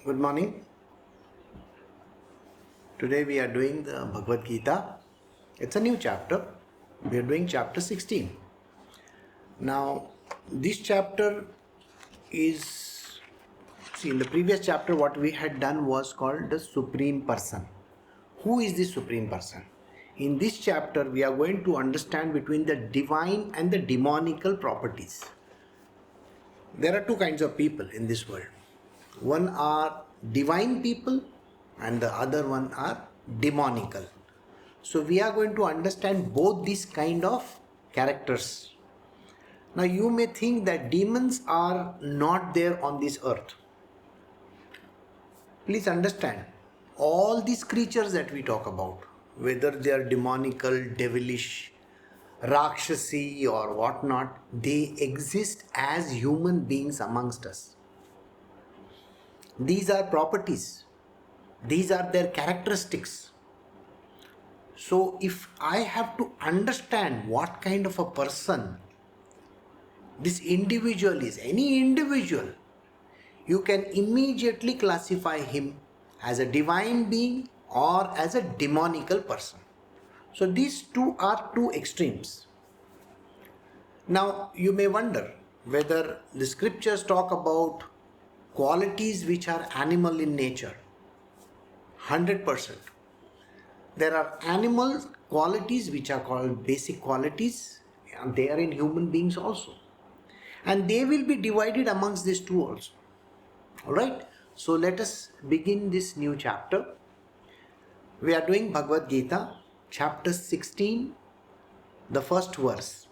Good morning. Today we are doing the Bhagavad Gita. It's a new chapter. We are doing chapter 16. Now, this chapter is, in the previous chapter what we had done was called the Supreme Person. Who is the Supreme Person? In this chapter we are going to understand between the divine and the demonical properties. There are two kinds of people in this world. One are divine people and the other one are demonical. So we are going to understand both these kind of characters. Now you may think that demons are not there on this earth. Please understand, all these creatures that we talk about, whether they are demonical, devilish, Rakshasi or whatnot, they exist as human beings amongst us. These are properties. These are their characteristics. So if I have to understand what kind of a person this individual is, any individual, you can immediately classify him as a divine being or as a demonical person. So these two are two extremes. Now you may wonder whether the scriptures talk about qualities which are animal in nature. 100%. There are animal qualities which are called basic qualities, and they are in human beings also. And they will be divided amongst these two also. Alright, so let us begin this new chapter. We are doing Bhagavad Gita, chapter 16, the first verse.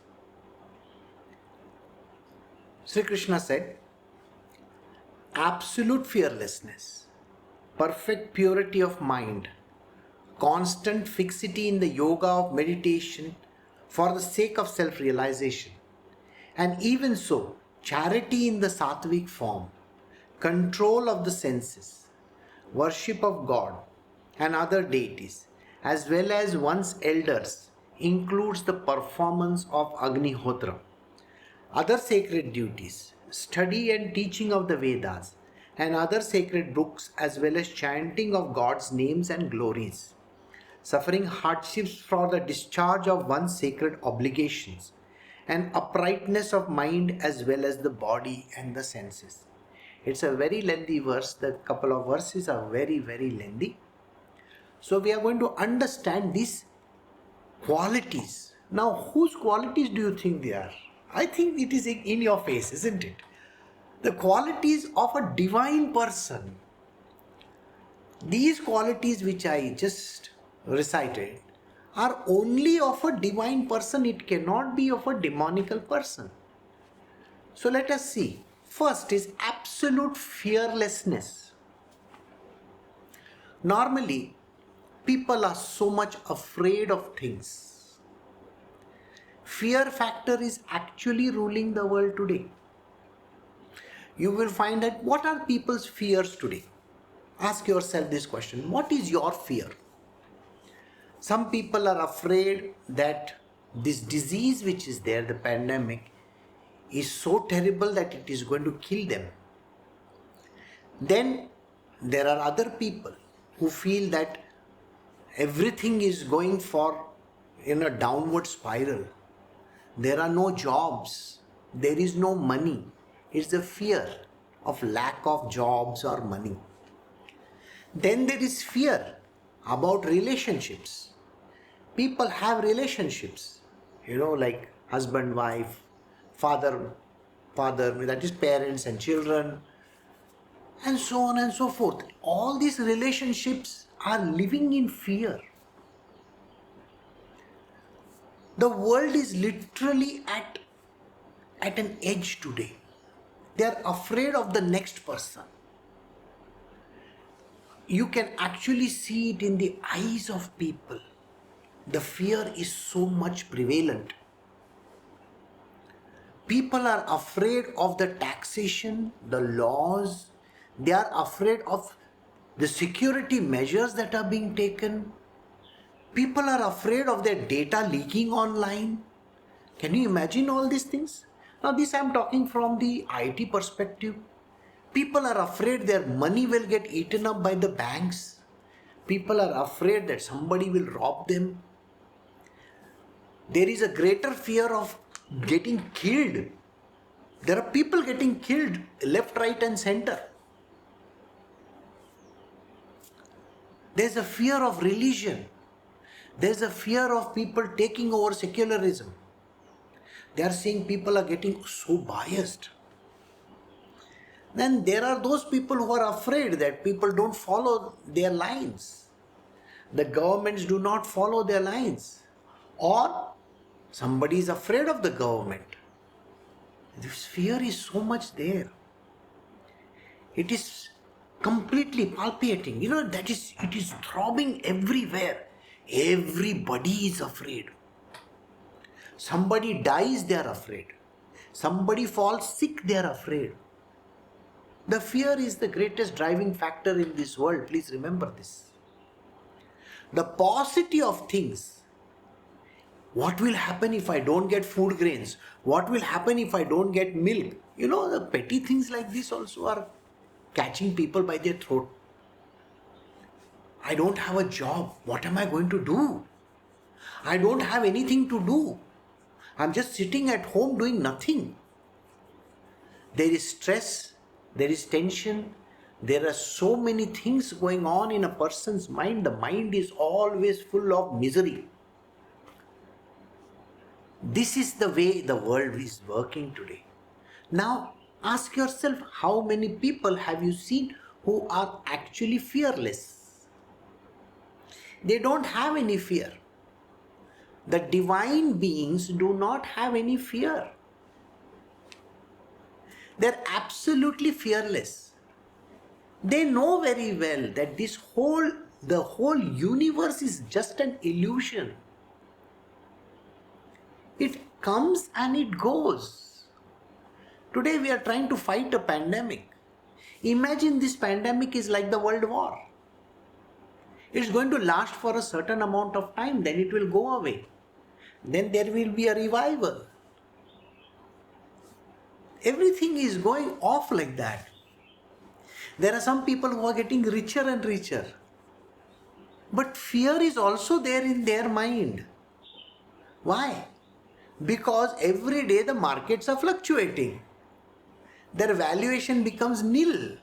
Shri Krishna said, absolute fearlessness, perfect purity of mind, constant fixity in the yoga of meditation for the sake of self-realization, and even so, charity in the sattvic form, control of the senses, worship of God and other deities, as well as one's elders, includes the performance of Agnihotra, other sacred duties, study and teaching of the Vedas, and other sacred books, as well as chanting of God's names and glories, suffering hardships for the discharge of one's sacred obligations, and uprightness of mind as well as the body and the senses. It's a very lengthy verse. The couple of verses are very, very lengthy. So we are going to understand these qualities. Now, whose qualities do you think they are? I think it is in your face, isn't it? The qualities of a divine person. These qualities which I just recited are only of a divine person. It cannot be of a demonical person. So let us see. First is absolute fearlessness. Normally, people are so much afraid of things. Fear factor is actually ruling the world today. You will find that what are people's fears today? Ask yourself this question. What is your fear? Some people are afraid that this disease which is there, the pandemic, is so terrible that it is going to kill them. Then there are other people who feel that everything is going in a downward spiral. There are no jobs. There is no money. It's the fear of lack of jobs or money. Then there is fear about relationships. People have relationships, like husband, wife, father, that is parents and children, and so on and so forth. All these relationships are living in fear. The world is literally at an edge today. They are afraid of the next person. You can actually see it in the eyes of people. The fear is so much prevalent. People are afraid of the taxation, the laws. They are afraid of the security measures that are being taken. People are afraid of their data leaking online. Can you imagine all these things? Now this I am talking from the IT perspective. People are afraid their money will get eaten up by the banks. People are afraid that somebody will rob them. There is a greater fear of getting killed. There are people getting killed left, right, and center. There's a fear of religion. There's a fear of people taking over secularism. They are saying people are getting so biased. Then there are those people who are afraid that people don't follow their lines. The governments do not follow their lines. Or somebody is afraid of the government. This fear is so much there. It is completely palpitating. It is throbbing everywhere. Everybody is afraid. Somebody dies, they are afraid. Somebody falls sick, they are afraid. The fear is the greatest driving factor in this world. Please remember this. The paucity of things. What will happen if I don't get food grains? What will happen if I don't get milk? The petty things like this also are catching people by their throat. I don't have a job. What am I going to do? I don't have anything to do. I'm just sitting at home doing nothing. There is stress, there is tension, there are so many things going on in a person's mind. The mind is always full of misery. This is the way the world is working today. Now, ask yourself, how many people have you seen who are actually fearless? They don't have any fear. The divine beings do not have any fear. They're absolutely fearless. They know very well that the whole universe is just an illusion. It comes and it goes. Today we are trying to fight a pandemic. Imagine this pandemic is like the World War. It's going to last for a certain amount of time, then it will go away. Then there will be a revival. Everything is going off like that. There are some people who are getting richer and richer. But fear is also there in their mind. Why? Because every day the markets are fluctuating. Their valuation becomes nil.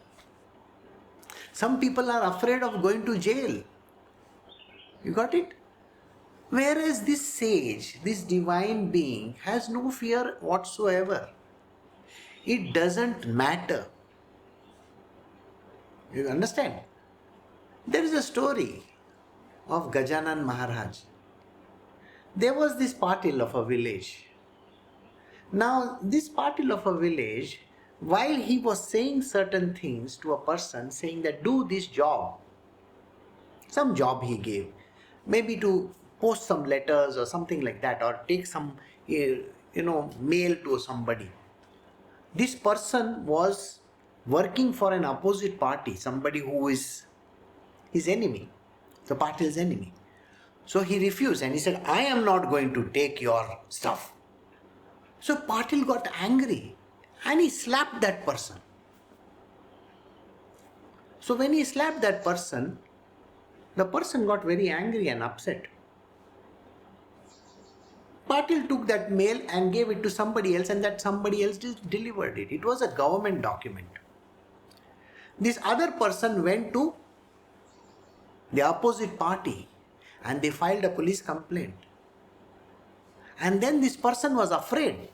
Some people are afraid of going to jail. You got it? Whereas this sage, this divine being, has no fear whatsoever. It doesn't matter. You understand? There is a story of Gajanan Maharaj. There was this patil of a village. Now, this patil of a village, while he was saying certain things to a person, saying that do this job, some job he gave, maybe to post some letters or something like that, or take some, mail to somebody. This person was working for an opposite party, somebody who is his enemy, the patil's enemy. So he refused and he said, I am not going to take your stuff. So Patil got angry and he slapped that person. So when he slapped that person, the person got very angry and upset. Patil took that mail and gave it to somebody else, and that somebody else delivered it. It was a government document. This other person went to the opposite party and they filed a police complaint. And then this person was afraid.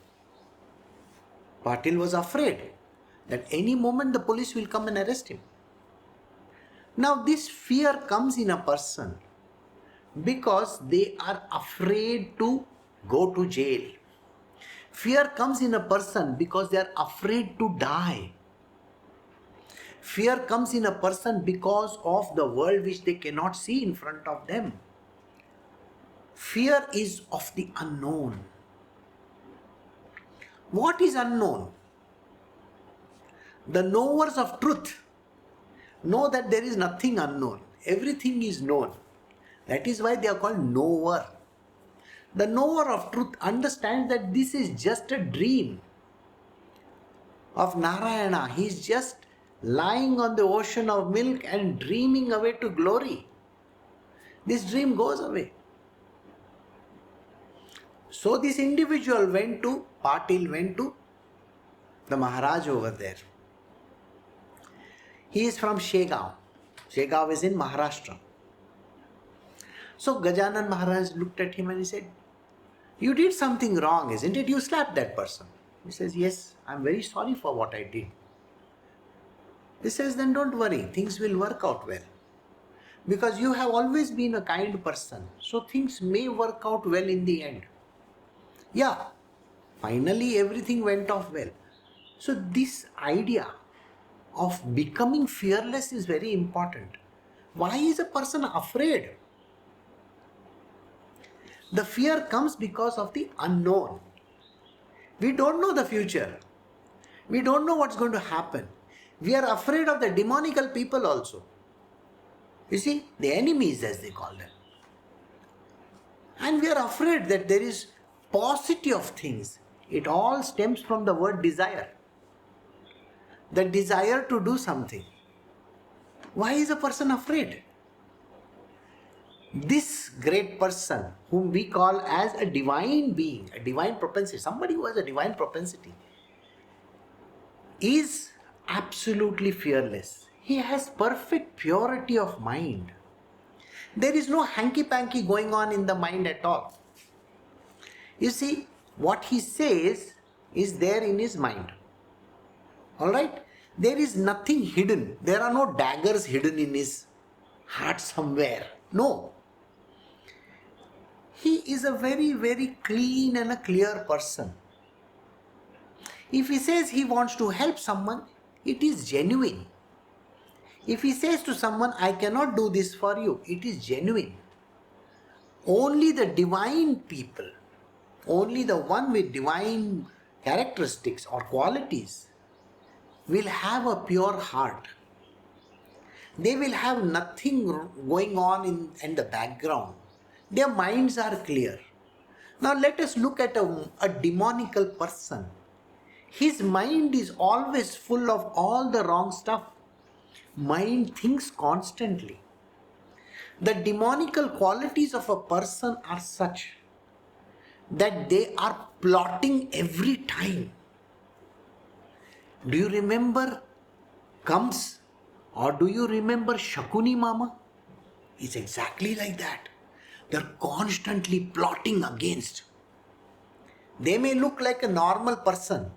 Patil was afraid that any moment the police will come and arrest him. Now this fear comes in a person because they are afraid to go to jail. Fear comes in a person because they are afraid to die. Fear comes in a person because of the world which they cannot see in front of them. Fear is of the unknown. What is unknown? The knowers of truth know that there is nothing unknown. Everything is known. That is why they are called knower. The knower of truth understands that this is just a dream of Narayana. He is just lying on the ocean of milk and dreaming away to glory. This dream goes away. So this individual Patil went to the Maharaj over there. He is from Shegaon. Shegaon is in Maharashtra. So Gajanan Maharaj looked at him and he said, "You did something wrong, isn't it? You slapped that person." He says, "Yes, I'm very sorry for what I did." He says, "Then don't worry, things will work out well. Because you have always been a kind person, so things may work out well in the end." Yeah, finally everything went off well. So this idea of becoming fearless is very important. Why is a person afraid? The fear comes because of the unknown. We don't know the future. We don't know what's going to happen. We are afraid of the demonical people also. You see, the enemies as they call them. And we are afraid that there is paucity of things. It all stems from the word desire. The desire to do something. Why is a person afraid? This great person, whom we call as a divine being, a divine propensity, somebody who has a divine propensity, is absolutely fearless. He has perfect purity of mind. There is no hanky-panky going on in the mind at all. You see, what he says is there in his mind. Alright? There is nothing hidden. There are no daggers hidden in his heart somewhere. No. He is a very, very clean and a clear person. If he says he wants to help someone, it is genuine. If he says to someone, "I cannot do this for you," it is genuine. Only the divine people, only the one with divine characteristics or qualities will have a pure heart. They will have nothing going on in the background. Their minds are clear. Now let us look at a demonical person. His mind is always full of all the wrong stuff. Mind thinks constantly. The demonical qualities of a person are such that they are plotting every time. Do you remember Kams? Or do you remember Shakuni Mama? It's exactly like that. They're constantly plotting against. They may look like a normal person.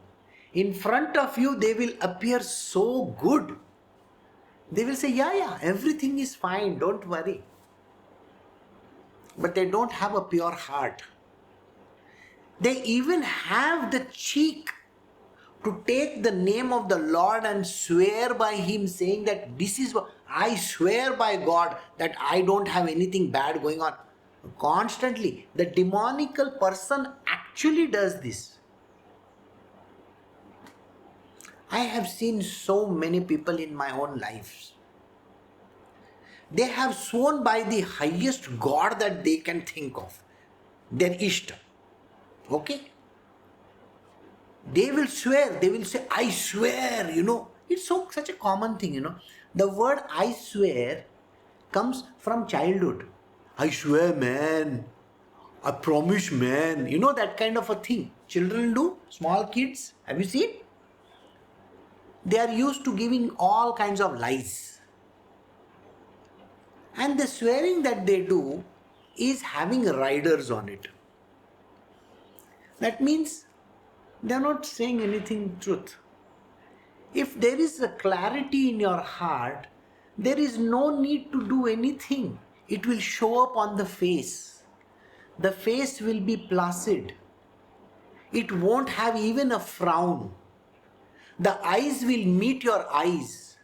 In front of you, they will appear so good. They will say, yeah, everything is fine, don't worry. But they don't have a pure heart. They even have the cheek to take the name of the Lord and swear by Him, saying that this is what I swear by God that I don't have anything bad going on. Constantly, the demonical person actually does this. I have seen so many people in my own life. They have sworn by the highest God that they can think of, their Ishta. Okay? They will swear, they will say, "I swear," It's such a common thing, The word "I swear" comes from childhood. "I swear, man. I promise, man." That kind of a thing. Children do, small kids. Have you seen? They are used to giving all kinds of lies. And the swearing that they do is having riders on it. That means they are not saying anything truth. If there is a clarity in your heart, there is no need to do anything. It will show up on the face. The face will be placid. It won't have even a frown. The eyes will meet your eyes.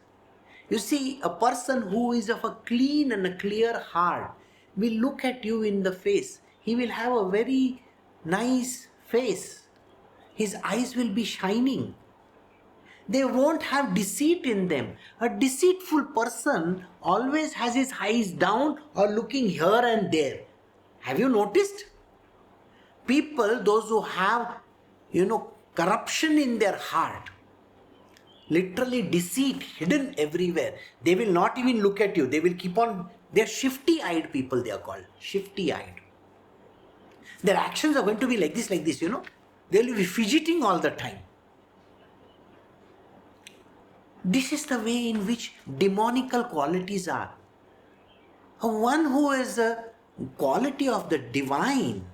You see, a person who is of a clean and a clear heart will look at you in the face. He will have a very nice face. His eyes will be shining. They won't have deceit in them. A deceitful person always has his eyes down or looking here and there. Have you noticed? People, those who have, corruption in their heart, Literally deceit hidden everywhere. They will not even look at you. They will keep on. They're shifty-eyed people, they are called. Shifty-eyed. Their actions are going to be like this, They will be fidgeting all the time. This is the way in which demonical qualities are. One who has a quality of the divine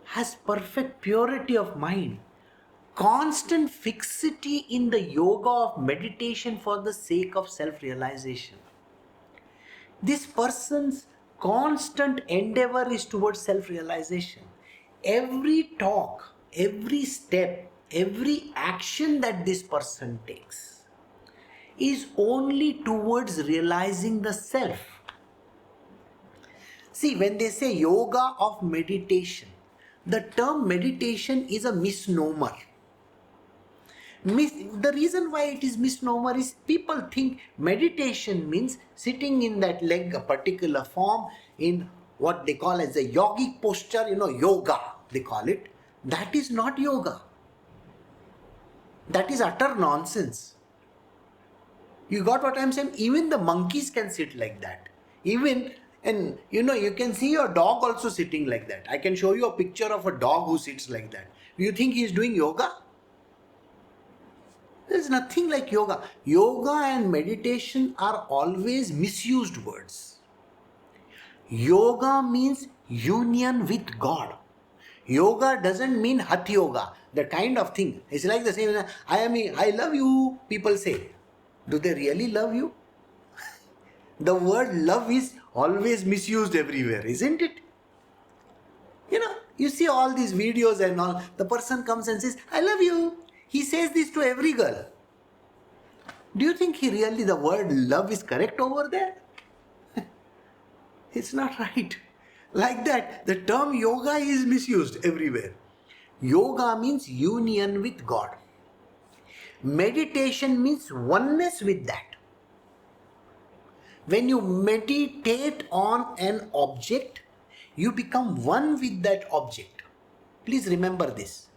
has perfect purity of mind, constant fixity in the yoga of meditation for the sake of self-realization. This person's constant endeavor is towards self-realization. Every talk, every step, every action that this person takes is only towards realizing the self. See, when they say yoga of meditation, the term meditation is a misnomer. The reason why it is misnomer is people think meditation means sitting in that leg, a particular form, in what they call as a yogic posture, yoga, they call it. That is not yoga. That is utter nonsense. You got what I'm saying? Even the monkeys can sit like that. And you can see your dog also sitting like that. I can show you a picture of a dog who sits like that. Do you think he is doing yoga? There's nothing like yoga. Yoga and meditation are always misused words. Yoga means union with God. Yoga doesn't mean Hatha Yoga, the kind of thing. It's like the same, I love you, people say. Do they really love you? The word love is always misused everywhere, isn't it? You see all these videos and all, the person comes and says, I love you. He says this to every girl. Do you think the word love is correct over there? It's not right. Like that, the term yoga is misused everywhere. Yoga means union with God. Meditation means oneness with that. When you meditate on an object, you become one with that object. Please remember this.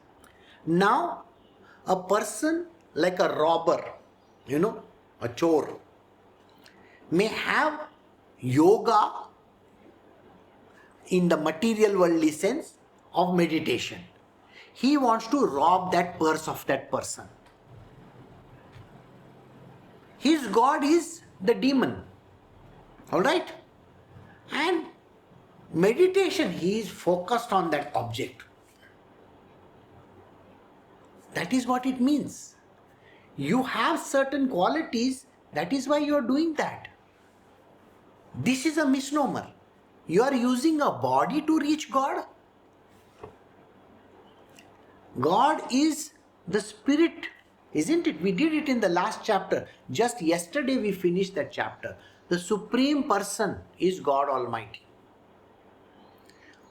Now, a person like a robber, a chore, may have yoga in the material worldly sense of meditation. He wants to rob that purse of that person. His God is the demon. Alright? And meditation, he is focused on that object. That is what it means. You have certain qualities, that is why you are doing that. This is a misnomer. You are using a body to reach God. God is the spirit, isn't it? We did it in the last chapter. Just yesterday we finished that chapter. The Supreme Person is God Almighty.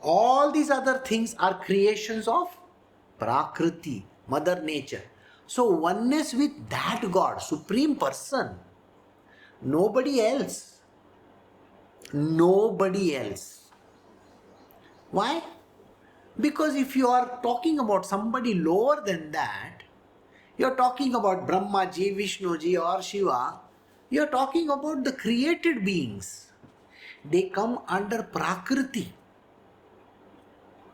All these other things are creations of Prakriti, Mother Nature. So oneness with that God, Supreme Person. Nobody else. Nobody else. Why? Because if you are talking about somebody lower than that, you are talking about Brahmaji, Vishnuji or Shiva, you are talking about the created beings. They come under Prakriti.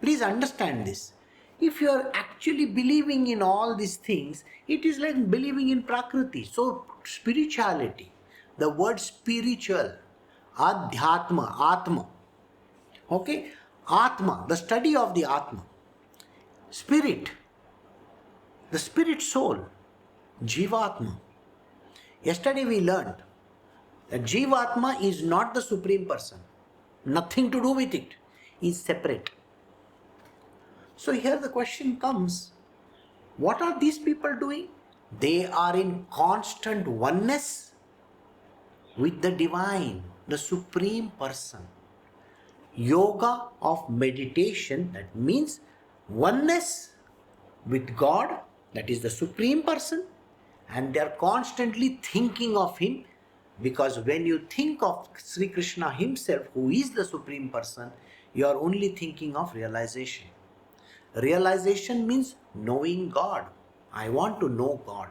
Please understand this. If you are actually believing in all these things, it is like believing in Prakriti. So spirituality, the word spiritual, Adhyatma, Atma. Okay? Atma, the study of the Atma. Spirit, the spirit soul, Jivatma. Yesterday we learned that Jivatma is not the Supreme Person. Nothing to do with it. It is separate. So here the question comes, what are these people doing? They are in constant oneness with the divine, the Supreme Person. Yoga of meditation, that means oneness with God, that is the Supreme Person, and they are constantly thinking of Him, because when you think of Shri Krishna Himself, who is the Supreme Person, you are only thinking of realization. Realization means knowing God. I want to know God.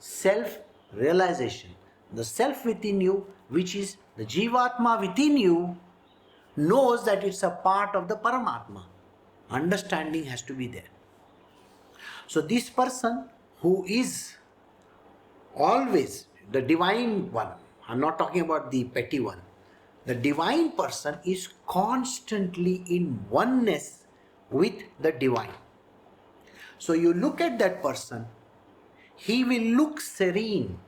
self-realization. The self within you, which is the Jivatma within you, knows that it's a part of the Paramatma. Understanding has to be there. So this person who is always the divine one, I'm not talking about the petty one, the divine person is constantly in oneness with the divine. So you look at that person, he will look serene.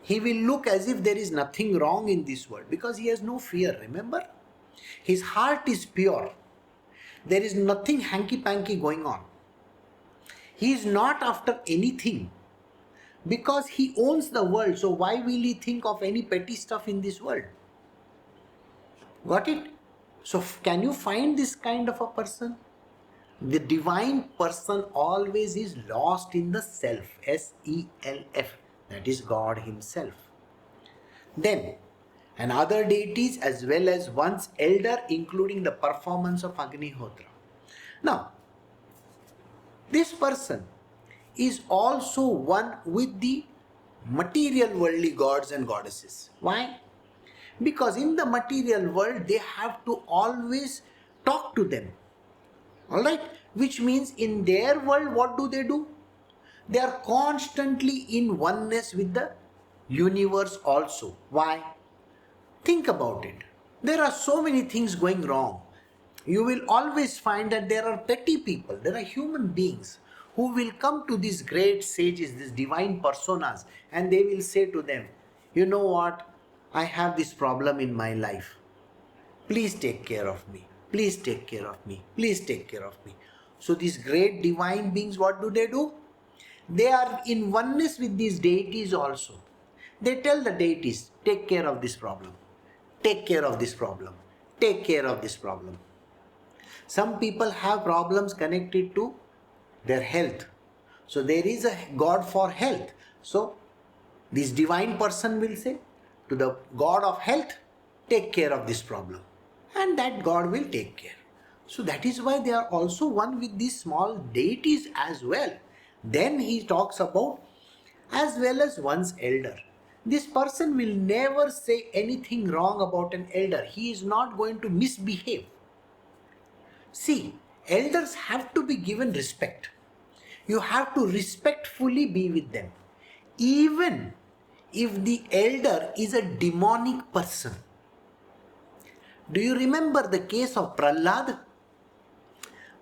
He will look as if there is nothing wrong in this world because he has no fear, remember? His heart is pure. There is nothing hanky-panky going on. He is not after anything because he owns the world. So why will he think of any petty stuff in this world? Got it? So can you find this kind of a person? The divine person always is lost in the self, S-E-L-F, that is God himself. Then, and other deities as well as one's elder, including the performance of Agnihotra. Now, this person is also one with the material worldly gods and goddesses. Why? Because in the material world, they have to always talk to them. Alright? Which means in their world, what do? They are constantly in oneness with the universe also. Why? Think about it. There are so many things going wrong. You will always find that there are petty people, there are human beings who will come to these great sages, these divine personas, and they will say to them, you know what? I have this problem in my life. Please take care of me. Please take care of me. Please take care of me. So these great divine beings, what do? They are in oneness with these deities also. They tell the deities, take care of this problem. Take care of this problem. Take care of this problem. Some people have problems connected to their health. So there is a God for health. So this divine person will say to the God of health, take care of this problem. And that God will take care. So that is why they are also one with these small deities as well. Then he talks about as well as one's elder. This person will never say anything wrong about an elder. He is not going to misbehave. See, elders have to be given respect. You have to respectfully be with them. Even if the elder is a demonic person. Do you remember the case of Prahlad?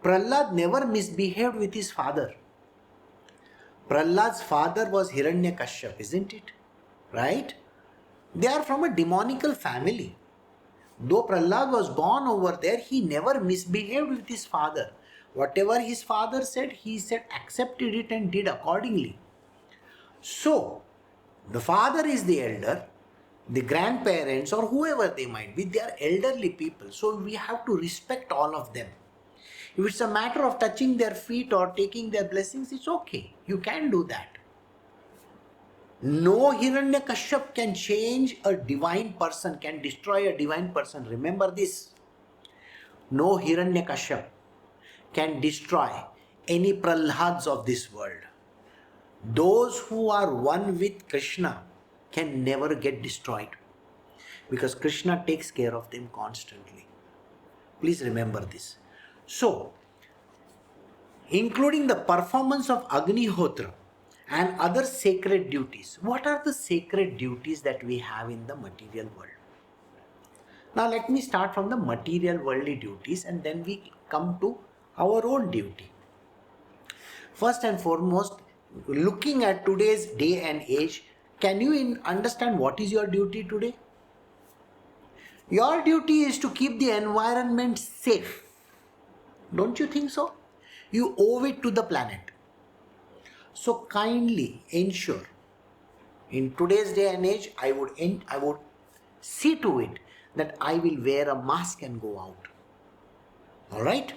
Prahlad never misbehaved with his father. Prahlad's father was Hiranyakashyap, isn't it? Right? They are from a demonical family. Though Prahlad was born over there, he never misbehaved with his father. Whatever his father said, he said, accepted it and did accordingly. So, the father is the elder, the grandparents or whoever they might be, they are elderly people. So we have to respect all of them. If it's a matter of touching their feet or taking their blessings, it's okay. You can do that. No Hiranyakashyap can change a divine person, can destroy a divine person. Remember this. No Hiranyakashyap can destroy any Prahlads of this world. Those who are one with Krishna can never get destroyed because Krishna takes care of them constantly. Please remember this. So, including the performance of Agnihotra and other sacred duties. What are the sacred duties that we have in the material world? Now let me start from the material worldly duties and then we come to our own duty. First and foremost, looking at today's day and age, can you understand what is your duty today? Your duty is to keep the environment safe. Don't you think so? You owe it to the planet. So kindly ensure, in today's day and age, I would see to it that I will wear a mask and go out. Alright?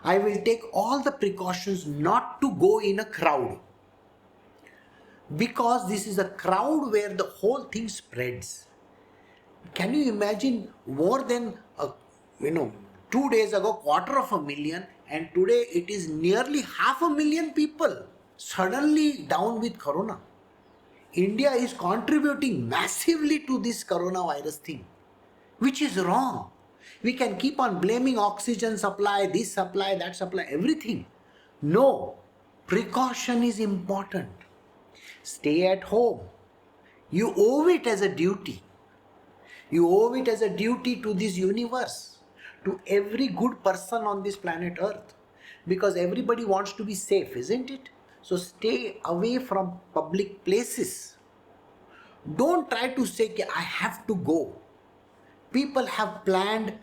I will take all the precautions not to go in a crowd. Because this is a crowd where the whole thing spreads. Can you imagine more than 2 days ago 250,000 and today it is nearly 500,000 people suddenly down with corona. India is contributing massively to this coronavirus thing, which is wrong. We can keep on blaming oxygen supply, this supply, that supply, everything. No, precaution is important. Stay at home. You owe it as a duty. You owe it as a duty to this universe, to every good person on this planet Earth. Because everybody wants to be safe, isn't it? So stay away from public places. Don't try to say, I have to go. People have planned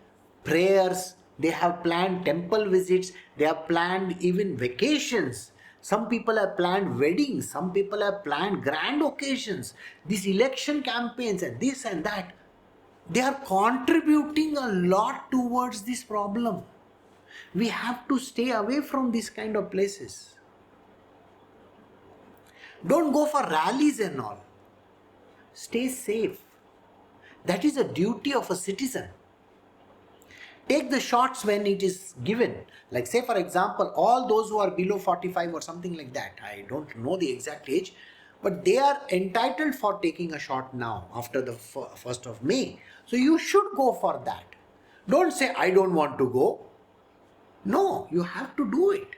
prayers, they have planned temple visits, they have planned even vacations. Some people have planned weddings, some people have planned grand occasions, these election campaigns and this and that. They are contributing a lot towards this problem. We have to stay away from these kind of places. Don't go for rallies and all. Stay safe. That is a duty of a citizen. Take the shots when it is given. Like say for example, all those who are below 45 or something like that, I don't know the exact age, but they are entitled for taking a shot now after the 1st of May. So you should go for that. Don't say, I don't want to go. No, you have to do it.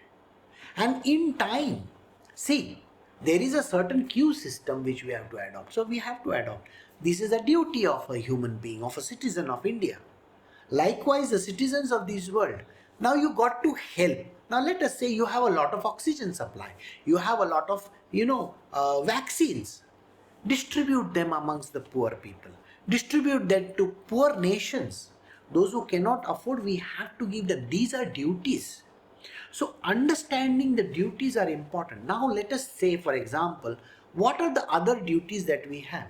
And in time, see, there is a certain queue system which we have to adopt. So we have to adopt. This is a duty of a human being, of a citizen of India. Likewise, the citizens of this world. Now you got to help. Now let us say you have a lot of oxygen supply. You have a lot of, vaccines. Distribute them amongst the poor people. Distribute them to poor nations. Those who cannot afford, we have to give them. These are duties. So understanding the duties are important. Now let us say, for example, what are the other duties that we have?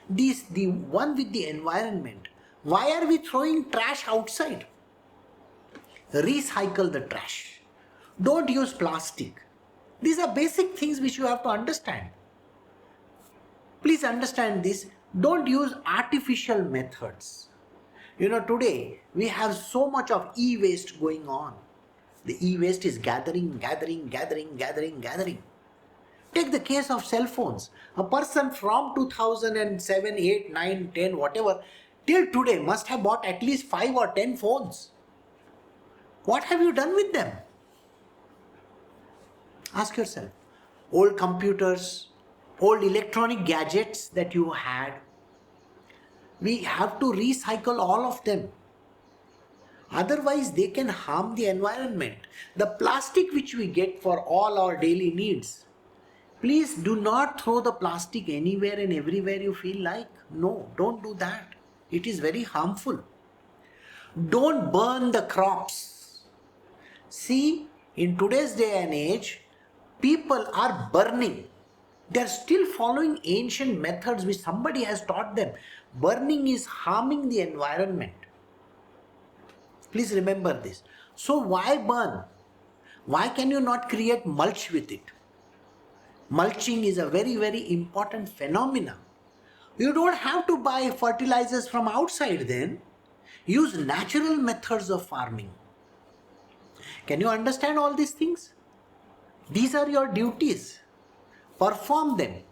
The one with the environment. Why are we throwing trash outside? Recycle the trash. Don't use plastic. These are basic things which you have to understand. Please understand this. Don't use artificial methods. Today we have so much of e-waste going on. The e-waste is gathering. Take the case of cell phones. A person from 2007, 8, 9, 10, whatever, till today must have bought at least 5 or 10 phones. What have you done with them? Ask yourself. Old computers, old electronic gadgets that you had, we have to recycle all of them. Otherwise, they can harm the environment. The plastic which we get for all our daily needs, please do not throw the plastic anywhere and everywhere you feel like. No, don't do that. It is very harmful. Don't burn the crops. See, in today's day and age, people are burning. They are still following ancient methods which somebody has taught them. Burning is harming the environment. Please remember this. So why burn? Why can you not create mulch with it? Mulching is a very, very important phenomenon. You don't have to buy fertilizers from outside then. Use natural methods of farming. Can you understand all these things? These are your duties. Perform them.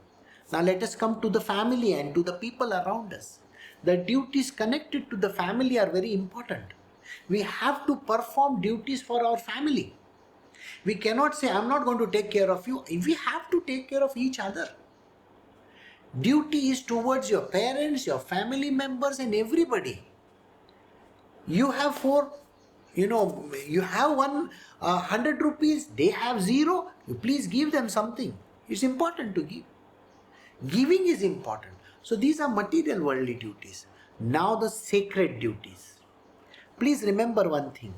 Now let us come to the family and to the people around us. The duties connected to the family are very important. We have to perform duties for our family. We cannot say, I'm not going to take care of you. We have to take care of each other. Duty is towards your parents, your family members and everybody. You have you have 100 rupees, they have 0. You please give them something. It's important to give. Giving is important. So these are material worldly duties. Now the sacred duties. Please remember one thing.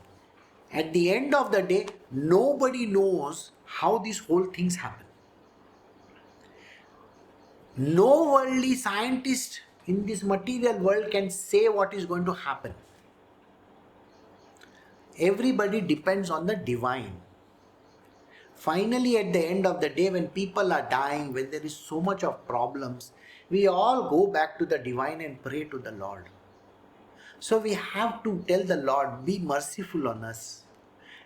At the end of the day, nobody knows how these whole things happen. No worldly scientist in this material world can say what is going to happen. Everybody depends on the divine. Finally, at the end of the day, when people are dying, when there is so much of problems, we all go back to the divine and pray to the Lord. So we have to tell the Lord, be merciful on us.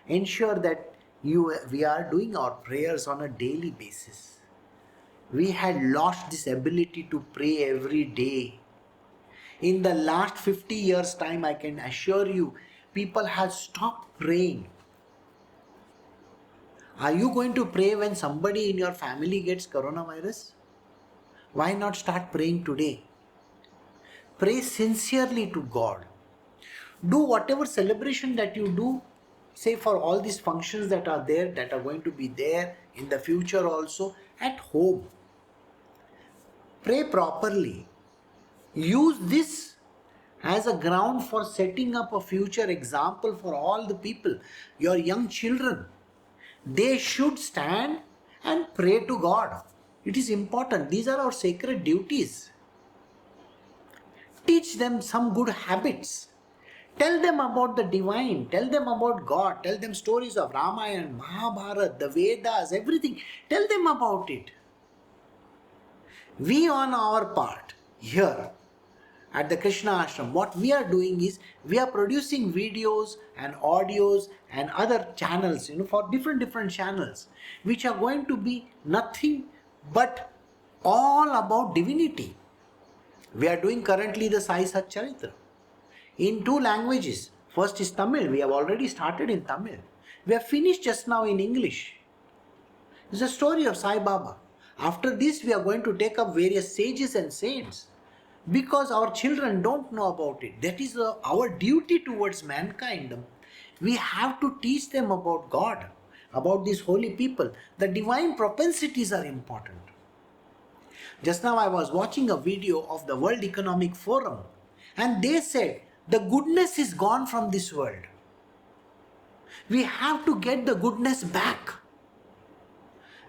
Ensure that we are doing our prayers on a daily basis. we had lost this ability to pray every day. In the last 50 years' time, I can assure you, people have stopped praying. Are you going to pray when somebody in your family gets coronavirus? Why not start praying today? Pray sincerely to God. Do whatever celebration that you do, say for all these functions that are there, that are going to be there in the future also, at home. Pray properly. Use this as a ground for setting up a future example for all the people, your young children. They should stand and pray to God. It is important. These are our sacred duties. Teach them some good habits. Tell them about the divine. Tell them about God. Tell them stories of Ramayana, Mahabharata, the Vedas, everything. Tell them about it. We on our part here at the Krishna Ashram, what we are doing is we are producing videos and audios and other channels, for different channels, which are going to be nothing but all about divinity. We are doing currently the Sai Sat Charitra in 2 languages. First is Tamil. We have already started in Tamil. We have finished just now in English. It's a story of Sai Baba. After this, we are going to take up various sages and saints, because our children don't know about it. That is our duty towards mankind. We have to teach them about God, about these holy people. The divine propensities are important. Just now I was watching a video of the World Economic Forum, and they said the goodness is gone from this world. We have to get the goodness back.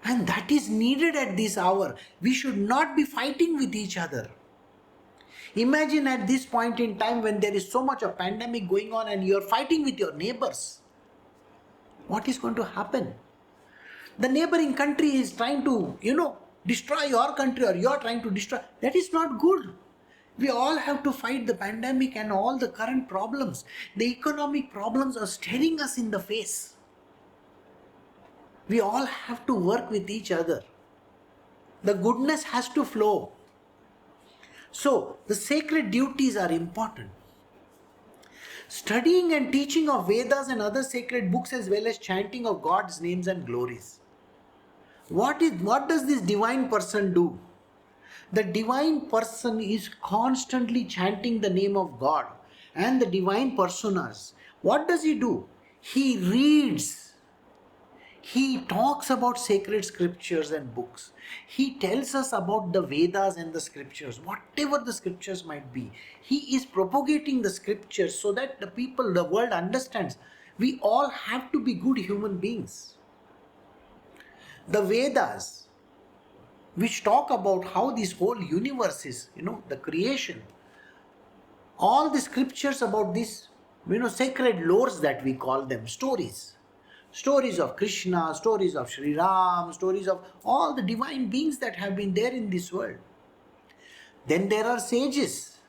And that is needed at this hour. We should not be fighting with each other. Imagine at this point in time when there is so much of pandemic going on and you are fighting with your neighbors. What is going to happen? The neighboring country is trying to, destroy your country, or you are trying to destroy. That is not good. We all have to fight the pandemic and all the current problems. The economic problems are staring us in the face. We all have to work with each other. The goodness has to flow. So, the sacred duties are important. Studying and teaching of Vedas and other sacred books, as well as chanting of God's names and glories. What does this divine person do? The divine person is constantly chanting the name of God and the divine personas. What does he do? He reads. He talks about sacred scriptures and books. He tells us about the Vedas and the scriptures, whatever the scriptures might be. He is propagating the scriptures so that the world understands. We all have to be good human beings. The Vedas, which talk about how this whole universe is, the creation. All the scriptures about this, sacred lores that we call them, stories. Stories of Krishna, stories of Shri Ram, stories of all the divine beings that have been there in this world. Then there are sages.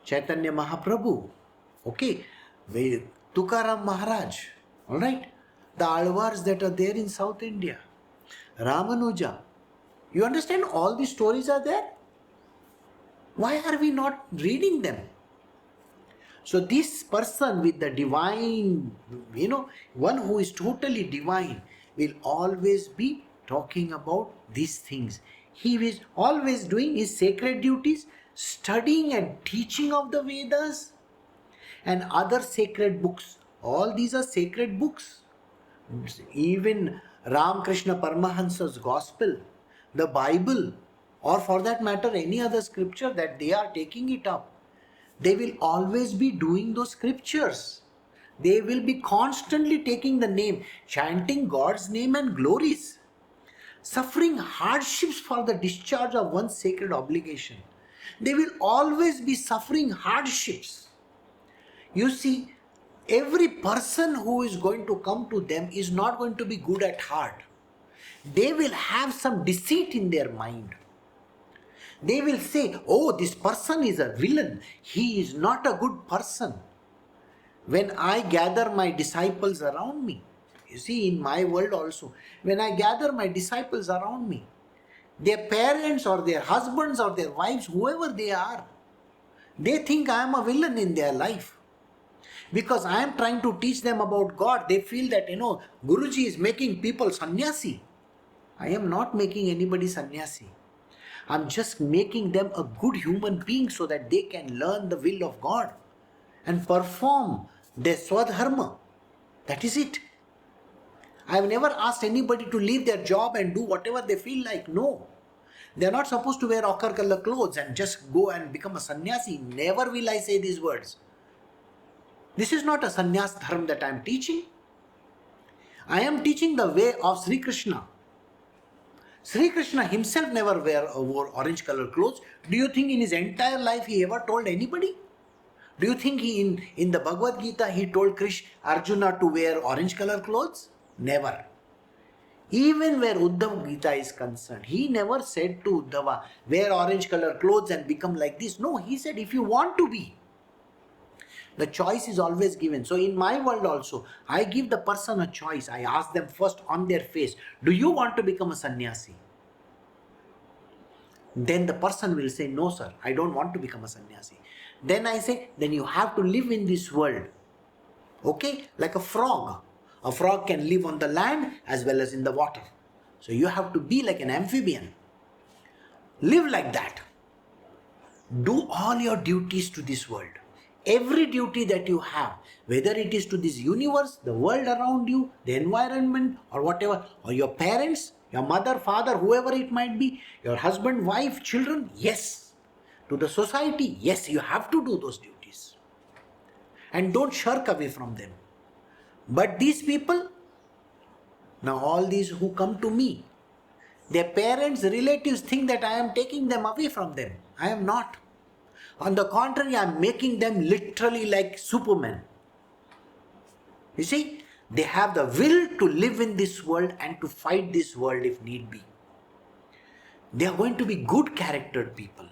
Chaitanya Mahaprabhu, Tukaram Maharaj, alright? The Alvars that are there in South India. Ramanuja. You understand all these stories are there? Why are we not reading them? So this person with the divine, one who is totally divine, will always be talking about these things. He is always doing his sacred duties, studying and teaching of the Vedas and other sacred books. All these are sacred books. Even Ramakrishna Paramahansa's Gospel, the Bible, or for that matter any other scripture that they are taking it up. They will always be doing those scriptures. They will be constantly taking the name, chanting God's name and glories, suffering hardships for the discharge of one's sacred obligation. They will always be suffering hardships. You see, every person who is going to come to them is not going to be good at heart. They will have some deceit in their mind. They will say, oh, this person is a villain. He is not a good person. When I gather my disciples around me, you see, in my world also, when I gather my disciples around me, Their parents or their husbands or their wives, whoever they are, they think I am a villain in their life. Because I am trying to teach them about God, they feel that, Guruji is making people sannyasi. I am not making anybody sannyasi. I'm just making them a good human being so that they can learn the will of God and perform their swadharma. That is it. I have never asked anybody to leave their job and do whatever they feel like. No. They are not supposed to wear ochre color clothes and just go and become a sannyasi. Never will I say these words. This is not a sannyas dharma that I am teaching. I am teaching the way of Shri Krishna. Shri Krishna himself never wore orange color clothes. Do you think in his entire life he ever told anybody? Do you think in the Bhagavad Gita he told Arjuna to wear orange color clothes? Never. Even where Uddhava Gita is concerned, he never said to Uddhava, wear orange color clothes and become like this. No, he said if you want to be. The choice is always given. So in my world also, I give the person a choice. I ask them first on their face, do you want to become a sannyasi? Then the person will say, no sir, I don't want to become a sannyasi. Then I say, then you have to live in this world. Okay? Like a frog. A frog can live on the land as well as in the water. So you have to be like an amphibian. Live like that. Do all your duties to this world. Every duty that you have, whether it is to this universe, the world around you, the environment or whatever, or your parents, your mother, father, whoever it might be, your husband, wife, children, yes. To the society, yes, you have to do those duties. And don't shirk away from them. But these people, now all these who come to me, their parents, relatives think that I am taking them away from them. I am not. On the contrary, I am making them literally like Superman. You see, they have the will to live in this world and to fight this world if need be. They are going to be good charactered people.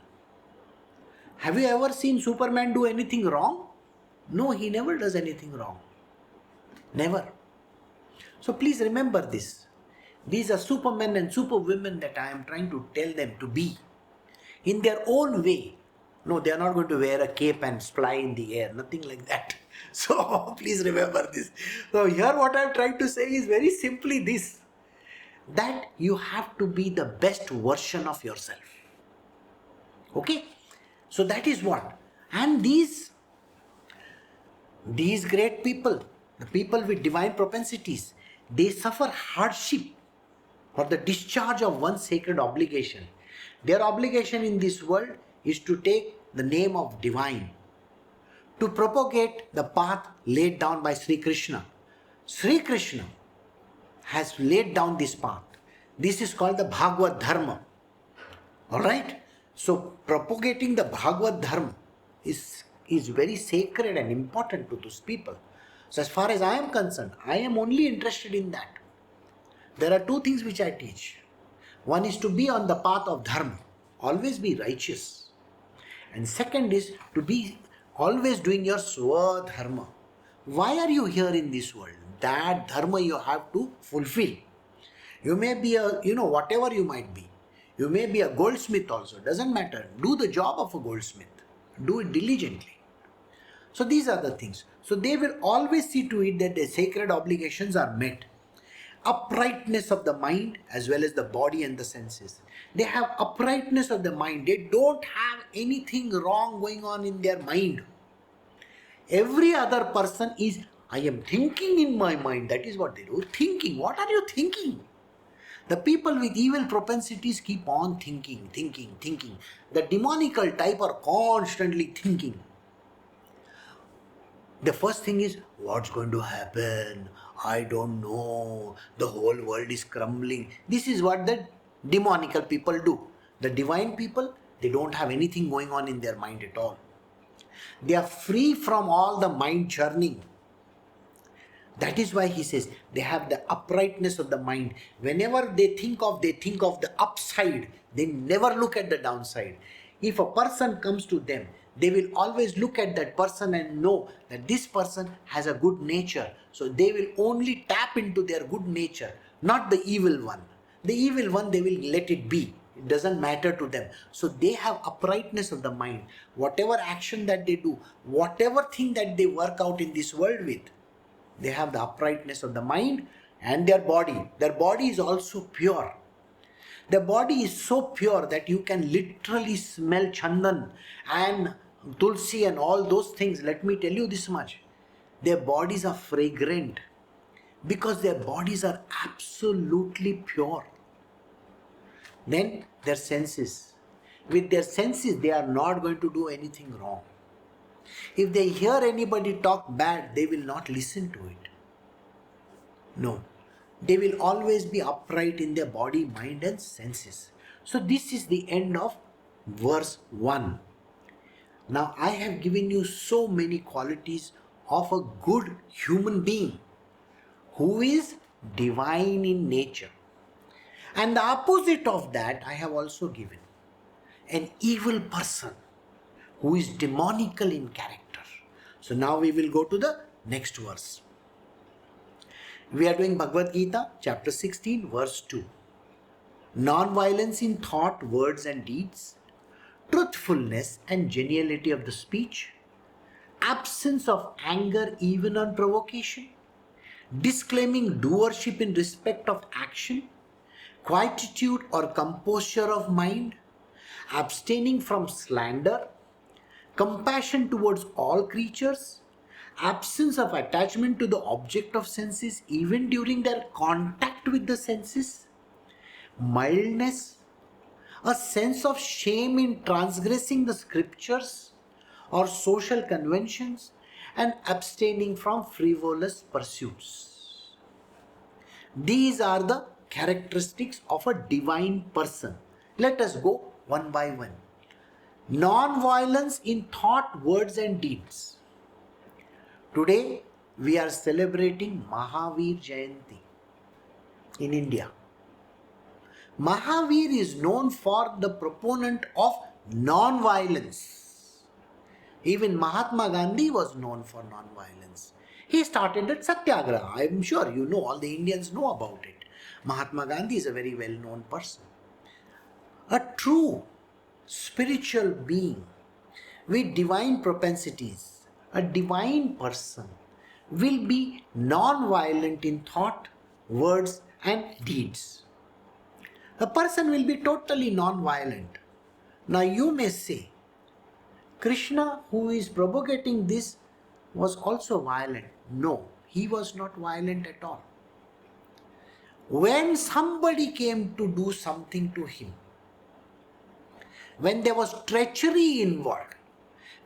Have you ever seen Superman do anything wrong? No, he never does anything wrong. Never. So please remember this. These are supermen and superwomen that I am trying to tell them to be. In their own way. No, they are not going to wear a cape and fly in the air. Nothing like that. So please remember this. So here what I am trying to say is very simply this. That you have to be the best version of yourself. Okay? So that is what. And these great people, the people with divine propensities, they suffer hardship for the discharge of one sacred obligation. Their obligation in this world is to take the name of divine, to propagate the path laid down by Shri Krishna. Shri Krishna has laid down this path. This is called the Bhagavad Dharma. Alright? So propagating the Bhagavad Dharma is very sacred and important to those people. So as far as I am concerned, I am only interested in that. There are two things which I teach. One is to be on the path of Dharma. Always be righteous. And second is to be always doing your swadharma. Why are you here in this world? That dharma you have to fulfill. You may be whatever you might be. You may be a goldsmith also. Doesn't matter. Do the job of a goldsmith. Do it diligently. So these are the things. So they will always see to it that their sacred obligations are met. Uprightness of the mind as well as the body and the senses. They have uprightness of the mind. They don't have anything wrong going on in their mind. Every other person is, I am thinking in my mind. That is what they do. Thinking. What are you thinking? The people with evil propensities keep on thinking. The demonical type are constantly thinking. The first thing is, what's going to happen? I don't know. The whole world is crumbling. This is what the demonical people do. The divine people, they don't have anything going on in their mind at all. They are free from all the mind churning. That is why he says they have the uprightness of the mind. Whenever they think of the upside. They never look at the downside. If a person comes to them, they will always look at that person and know that this person has a good nature. So they will only tap into their good nature, not the evil one. The evil one, they will let it be. It doesn't matter to them. So they have uprightness of the mind. Whatever action that they do, whatever thing that they work out in this world with, they have the uprightness of the mind and their body. Their body is also pure. Their body is so pure that you can literally smell chandan and tulsi and all those things. Let me tell you this much. Their bodies are fragrant because their bodies are absolutely pure. Then their senses. With their senses, they are not going to do anything wrong. If they hear anybody talk bad, they will not listen to it. No. They will always be upright in their body, mind and senses. So this is the end of verse 1. Now I have given you so many qualities of a good human being who is divine in nature. And the opposite of that I have also given. An evil person who is demonical in character. So now we will go to the next verse. We are doing Bhagavad Gita, chapter 16, verse 2. Non-violence in thought, words and deeds, truthfulness and geniality of the speech, absence of anger even on provocation, disclaiming doership in respect of action, quietude or composure of mind, abstaining from slander, compassion towards all creatures, absence of attachment to the object of senses even during their contact with the senses, mildness, a sense of shame in transgressing the scriptures or social conventions, and abstaining from frivolous pursuits. These are the characteristics of a divine person. Let us go one by one. Non-violence in thought, words and deeds. Today we are celebrating Mahavir Jayanti in India. Mahavir is known for the proponent of non-violence. Even Mahatma Gandhi was known for non-violence. He started at Satyagraha. I am sure you know, all the Indians know about it. Mahatma Gandhi is a very well-known person. A true spiritual being with divine propensities, a divine person, will be non-violent in thought, words and deeds. A person will be totally non-violent. Now you may say, Krishna, who is propagating this, was also violent. No, he was not violent at all. When somebody came to do something to him, when there was treachery involved,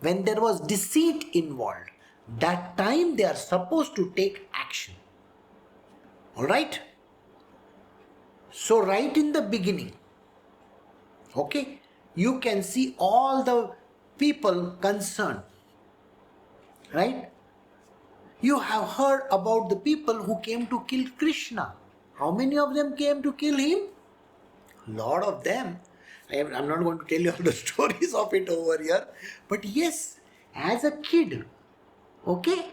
when there was deceit involved, that time they are supposed to take action. Alright? So right in the beginning, okay, you can see all the people concerned. Right? You have heard about the people who came to kill Krishna. How many of them came to kill him? A lot of them. I'm not going to tell you all the stories of it over here. But yes, as a kid, okay,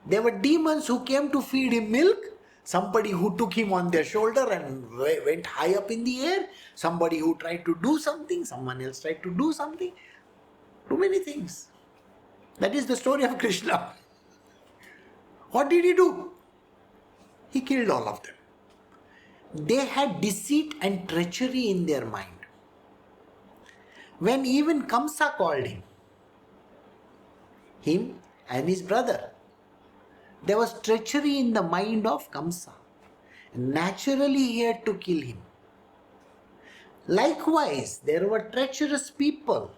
there were demons who came to feed him milk. Somebody who took him on their shoulder and went high up in the air. Somebody who tried to do something. Someone else tried to do something. Too many things. That is the story of Krishna. What did he do? He killed all of them. They had deceit and treachery in their mind. When even Kamsa called him and his brother, there was treachery in the mind of Kamsa. Naturally he had to kill him. Likewise, there were treacherous people.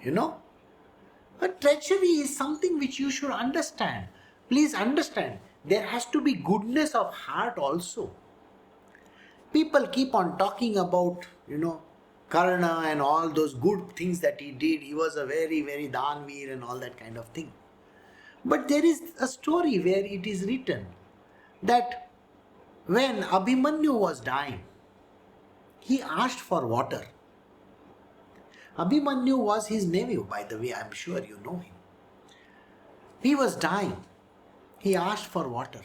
You know? But treachery is something which you should understand. Please understand, there has to be goodness of heart also. People keep on talking about, Karna and all those good things that he did. He was a very, very Danveer and all that kind of thing. But there is a story where it is written that when Abhimanyu was dying, he asked for water. Abhimanyu was his nephew, by the way, I am sure you know him. He was dying. He asked for water.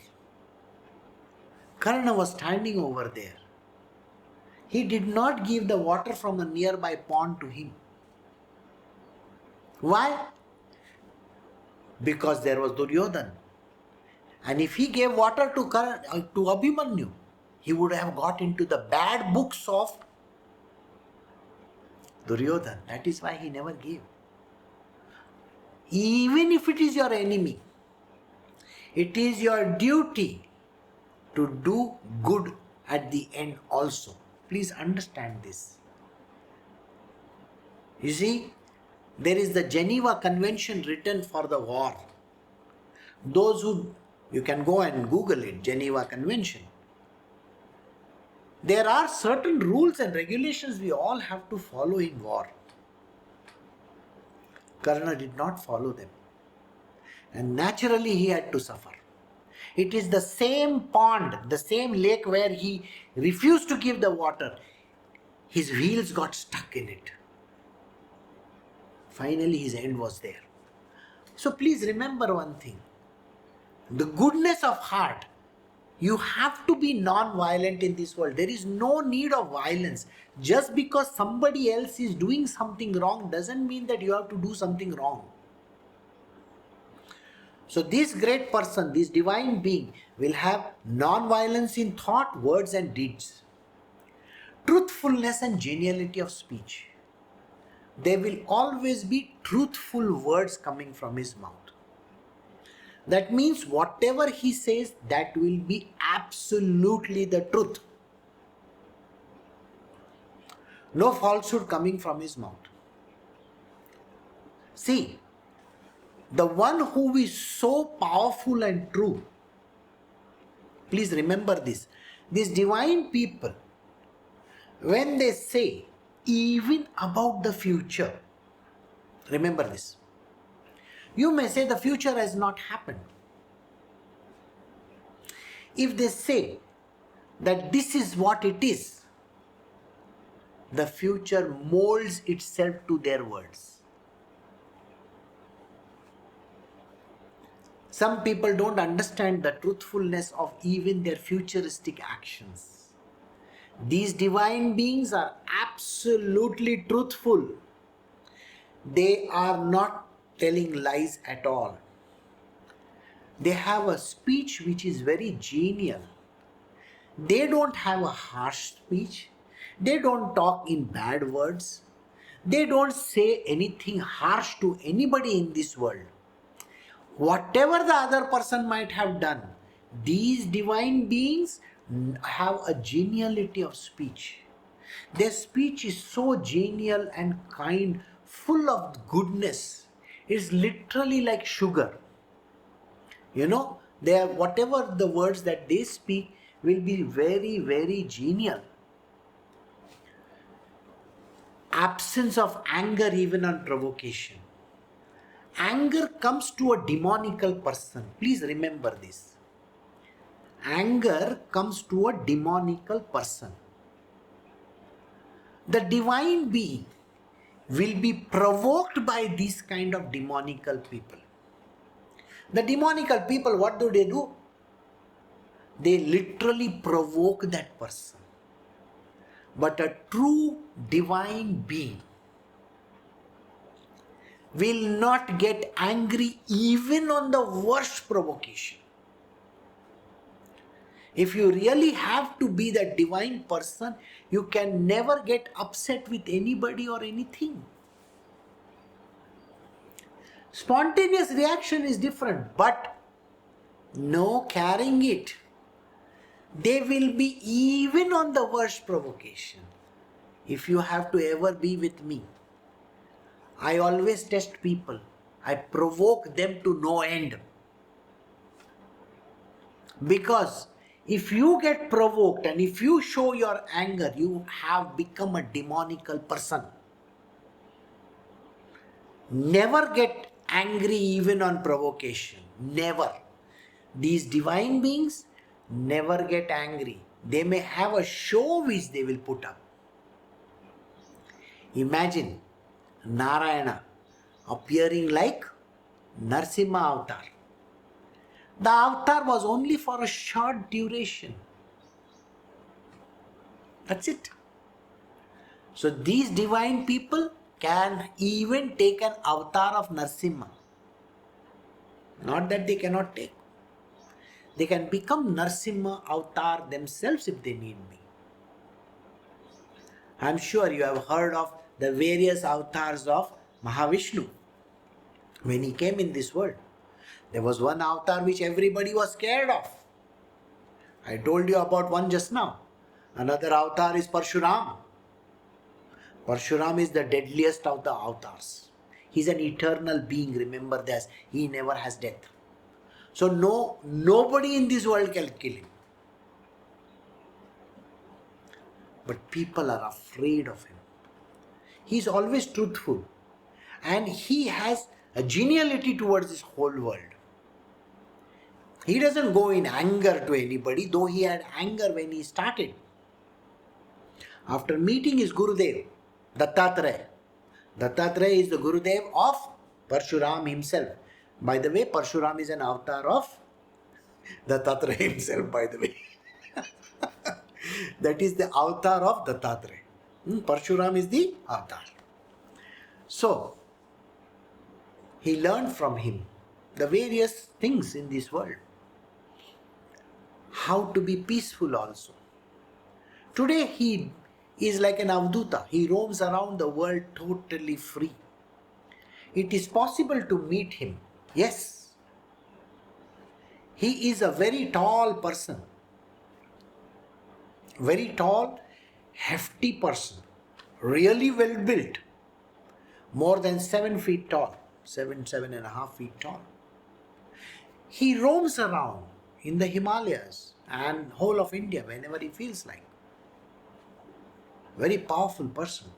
Karna was standing over there. He did not give the water from a nearby pond to him. Why? Because there was Duryodhana. And if he gave water to Abhimanyu, he would have got into the bad books of Duryodhana. That is why he never gave. Even if it is your enemy, it is your duty to do good at the end also. Please understand this. You see, there is the Geneva Convention written for the war. Those who, you can go and Google it, Geneva Convention. There are certain rules and regulations we all have to follow in war. Karna did not follow them. And naturally he had to suffer. It is the same pond, the same lake where he refused to give the water. His wheels got stuck in it. Finally his end was there. So please remember one thing. The goodness of heart. You have to be non-violent in this world. There is no need of violence. Just because somebody else is doing something wrong doesn't mean that you have to do something wrong. So this great person, this divine being, will have non-violence in thought, words and deeds. Truthfulness and geniality of speech. There will always be truthful words coming from his mouth. That means whatever he says, that will be absolutely the truth. No falsehood coming from his mouth. See, the one who is so powerful and true, please remember this. These divine people, when they say even about the future, remember this. You may say the future has not happened. If they say that this is what it is, the future molds itself to their words. Some people don't understand the truthfulness of even their futuristic actions. These divine beings are absolutely truthful. They are not telling lies at all. They have a speech which is very genial. They don't have a harsh speech. They don't talk in bad words. They don't say anything harsh to anybody in this world. Whatever the other person might have done, these divine beings have a geniality of speech. Their speech is so genial and kind, full of goodness. It's literally like sugar. You know, whatever the words that they speak will be very, very genial. Absence of anger even on provocation. Anger comes to a demonical person. Please remember this. Anger comes to a demonical person. The divine being will be provoked by these kind of demonical people. The demonical people, what do? They literally provoke that person. But a true divine being will not get angry even on the worst provocation. If you really have to be that divine person, you can never get upset with anybody or anything. Spontaneous reaction is different, but no carrying it. They will be even on the worst provocation. If you have to ever be with me, I always test people. I provoke them to no end. Because if you get provoked and if you show your anger, you have become a demonical person. Never get angry even on provocation. Never. These divine beings never get angry. They may have a show which they will put up. Imagine Narayana appearing like Narsimha avatar. The avatar was only for a short duration. That's it. So these divine people can even take an avatar of Narsimha. Not that they cannot take. They can become Narsimha avatar themselves if they need be. I am sure you have heard of the various avatars of Mahavishnu when he came in this world. There was one avatar which everybody was scared of. I told you about one just now. Another avatar is Parshuram. Parshuram is the deadliest of the avatars. He's an eternal being, remember this. He never has death. So nobody in this world can kill him. But people are afraid of him. He is always truthful. And he has a geniality towards this whole world. He doesn't go in anger to anybody, though he had anger when he started. After meeting his Gurudev, Dattatreya. Dattatreya is the Gurudev of Parshuram himself. By the way, Parshuram is an avatar of Dattatreya himself, by the way. That is the avatar of Dattatreya. Parshuram is the avatar. So, he learned from him the various things in this world. How to be peaceful also. Today he is like an Avduta. He roams around the world totally free. It is possible to meet him. Yes. He is a very tall person. Very tall, hefty person. Really well built. More than 7 feet tall. 7.5 feet tall. He roams around in the Himalayas and whole of India whenever he feels like. Very powerful person.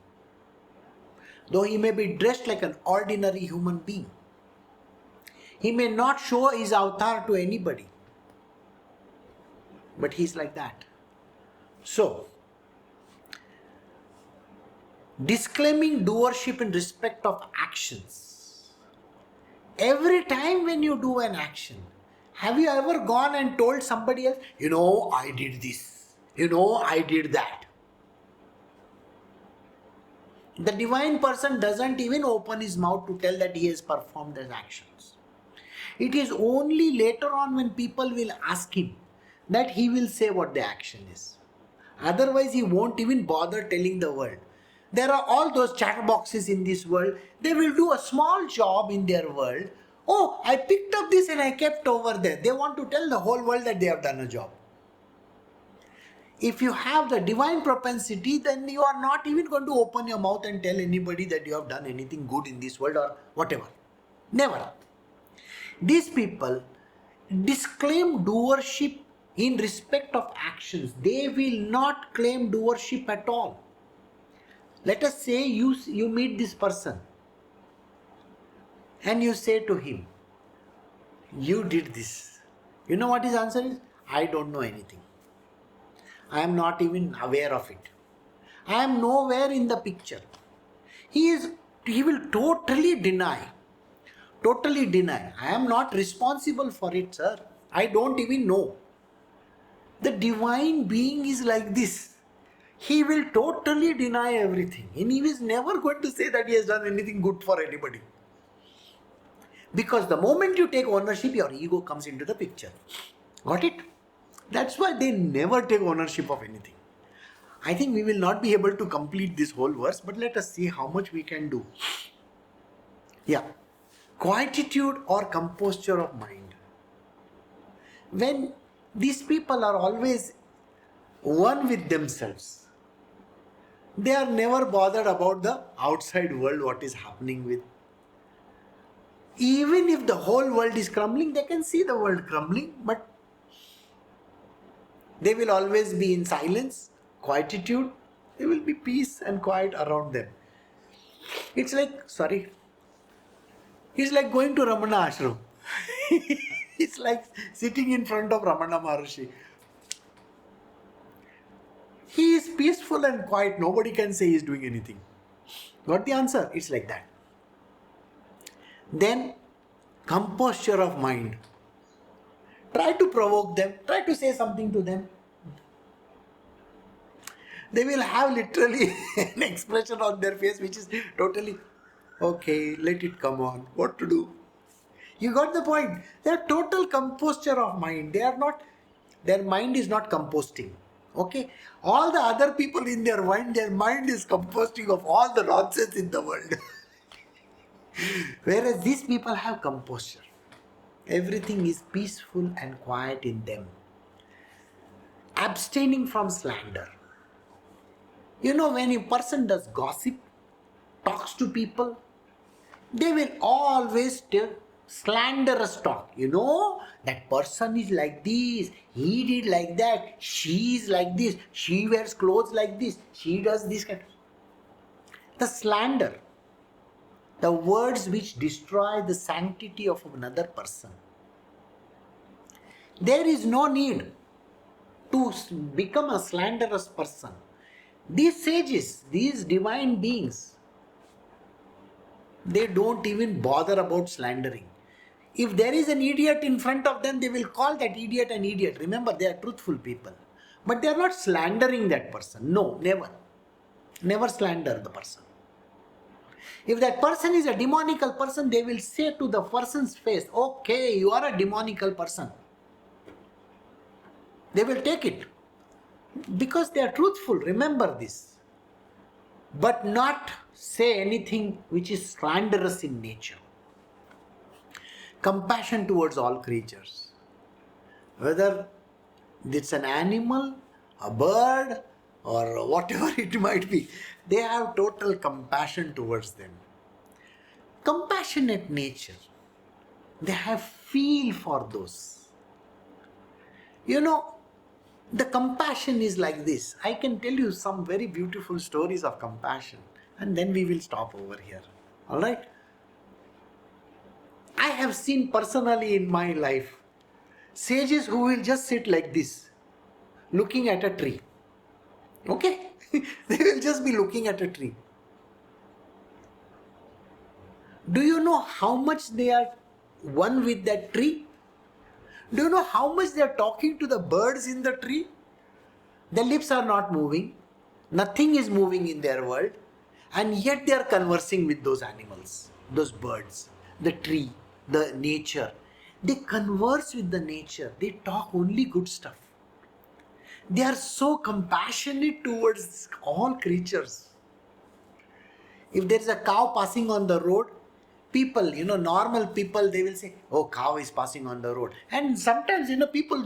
Though he may be dressed like an ordinary human being. He may not show his avatar to anybody. But he's like that. So, disclaiming doership in respect of actions. Every time when you do an action, have you ever gone and told somebody else, I did this, I did that? The divine person doesn't even open his mouth to tell that he has performed his actions. It is only later on when people will ask him that he will say what the action is. Otherwise, he won't even bother telling the world. There are all those chatterboxes in this world. They will do a small job in their world. Oh, I picked up this and I kept over there. They want to tell the whole world that they have done a job. If you have the divine propensity, then you are not even going to open your mouth and tell anybody that you have done anything good in this world or whatever. Never. These people disclaim doership in respect of actions. They will not claim doership at all. Let us say you meet this person and you say to him, you did this. You know what his answer is? I don't know anything. I am not even aware of it. I am nowhere in the picture. He will totally deny. Totally deny. I am not responsible for it, sir. I don't even know. The divine being is like this. He will totally deny everything. And he is never going to say that he has done anything good for anybody. Because the moment you take ownership, your ego comes into the picture. Got it? That's why they never take ownership of anything. I think we will not be able to complete this whole verse, but let us see how much we can do. Yeah. Quietude or composure of mind. When these people are always one with themselves, they are never bothered about the outside world, what is happening with. Even if the whole world is crumbling, they can see the world crumbling, but they will always be in silence, quietude. There will be peace and quiet around them. It's like going to Ramana ashram. It's like sitting in front of Ramana Maharshi. He is peaceful and quiet. Nobody can say he is doing anything. Got the answer? It's like that. Then, composure of mind. Try to provoke them. Try to say something to them. They will have literally an expression on their face which is totally, okay, let it come on. What to do? You got the point. They are total composture of mind. They are not, their mind is not composting. Okay? All the other people in their mind is composting of all the nonsense in the world. Whereas these people have composure. Everything is peaceful and quiet in them. Abstaining from slander. You know, when a person does gossip, talks to people, they will always tell slanderous talk. You know, that person is like this, he did like that, she is like this, she wears clothes like this, she does this kind of. The slander, the words which destroy the sanctity of another person. There is no need to become a slanderous person. These sages, these divine beings, they don't even bother about slandering. If there is an idiot in front of them, they will call that idiot an idiot. Remember, they are truthful people. But they are not slandering that person. No, never. Never slander the person. If that person is a demonical person, they will say to the person's face, okay, you are a demonical person. They will take it. Because they are truthful, remember this. But not say anything which is slanderous in nature. Compassion towards all creatures. Whether it's an animal, a bird, or whatever it might be, they have total compassion towards them. Compassionate nature. They have feel for those. You know, the compassion is like this. I can tell you some very beautiful stories of compassion, and then we will stop over here. Alright? I have seen personally in my life sages who will just sit like this, looking at a tree. Okay? They will just be looking at a tree. Do you know how much they are one with that tree? Do you know how much they are talking to the birds in the tree? Their lips are not moving. Nothing is moving in their world. And yet they are conversing with those animals, those birds, the tree, the nature. They converse with the nature. They talk only good stuff. They are so compassionate towards all creatures. If there is a cow passing on the road, people, normal people, they will say, oh, cow is passing on the road. And sometimes, people,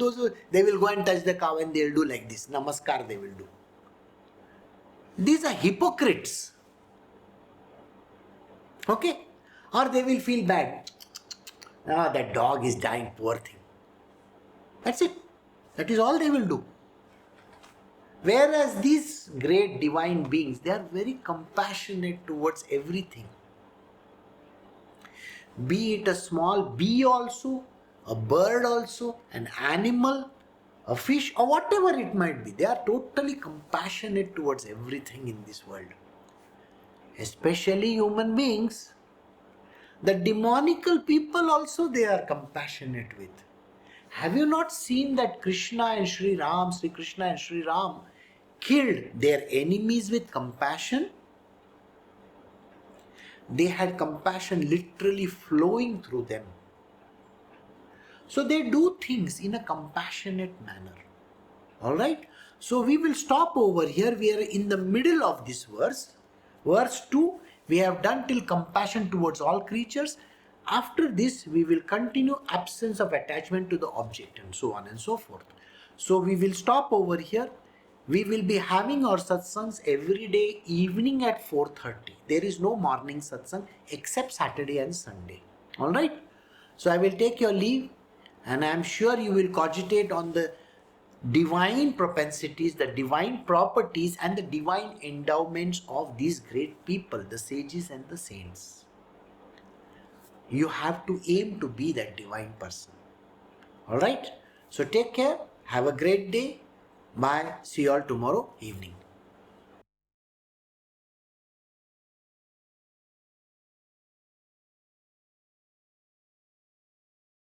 they will go and touch the cow and they'll do like this. Namaskar they will do. These are hypocrites. Okay? Or they will feel bad. Ah, that dog is dying, poor thing. That's it. That is all they will do. Whereas these great divine beings, they are very compassionate towards everything. Be it a small bee also, a bird also, an animal, a fish, or whatever it might be. They are totally compassionate towards everything in this world. Especially human beings. The demonical people also they are compassionate with. Have you not seen that Krishna and Shri Krishna and Shri Ram killed their enemies with compassion? They had compassion literally flowing through them. So they do things in a compassionate manner. Alright? So we will stop over here. We are in the middle of this verse. Verse 2, we have done till compassion towards all creatures. After this, we will continue absence of attachment to the object and so on and so forth. So we will stop over here. We will be having our satsangs every day evening at 4:30. There is no morning satsang except Saturday and Sunday. Alright? So I will take your leave and I am sure you will cogitate on the divine propensities, the divine properties and the divine endowments of these great people, the sages and the saints. You have to aim to be that divine person. Alright? So take care. Have a great day. Bye. See you all tomorrow evening.